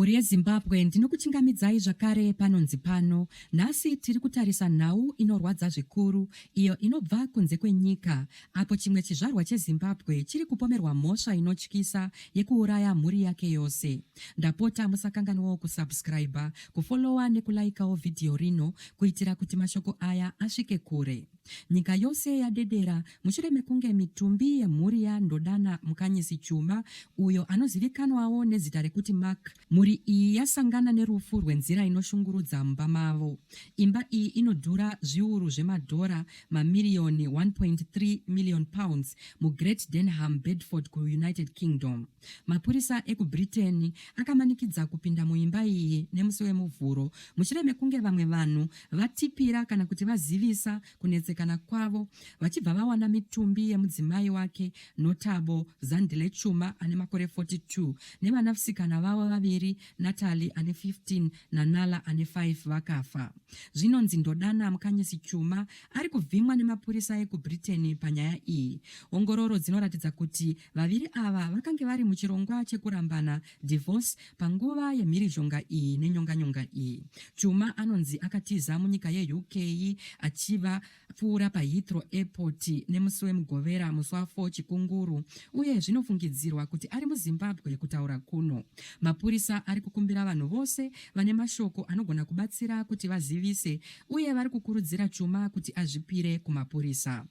Mhuri yeZimbabwe ndinokuchingamidzai zvakare panonzi pano. Nhasi tiri kutarisa nhau inorwadza zvikuru, iyo inobva kunze kwenyika, apo chimwe chizvarwa cheZimbabwe chiri kupomerwa mhosva inotyisa yekuuraya mhuri yake yose. Ndapota musakanganwawo kusubscribe, kufollowa nekulaikawo vhidhiyo rino kuitira kuti mashoko aya asvike kure. Nyika yose yadedera mushure mekunge mitumbi yemhuri yaNdodana Mkhanyisi Tshuma, uyo anozivikanwawo nezita rekuti Mark. Mhuri iyi yasangana nerufu rwenzira inoshungurudza mumba mavo. Imba iyi inodhura zviuru zvemadhora mamiliyoni 1.3 million pounds muGreat Denham, Bedford kuUnited Kingdom. Mapurisa ekuBritain akamanikidza kupinda muimba iyi nemusi wemuvhuro mushure mekunge vamwe vanhu vatipira kana kuti vazivisa kunetsekana kwavo vachibva vawana mitumbi yemudzimai wake notable Zandile Tshuma ane makore 42 nevanasikana vavo vaviri, Natalie ane 15 naNala ane 5 vakafa. Zvinonzi Ndodana Mkhanyisi Tshuma ari kuvhimwa nemapurisa ekuBritain panyaya iyi. Ongororo dzinoratidza kuti vaviri ava vakange vari muchirongwa chekurambana, divorce, panguva yemhirizhonga iyi nenyonganyonga iyi. Tshuma anonzi akatiza munyika yeUK achiva pfuura paHeathrow Airport nemusi wemugovera musi wa4 chikunguru, uye zvinofungidzirwa kuti ari muZimbabwe kutaura kuno. Mapurisa ari kukumbira vanhu vose vane mashoko anogona kubatsira kuti vazivise, uye vari kukurudzira Tshuma kuti azvipire kumapurisa.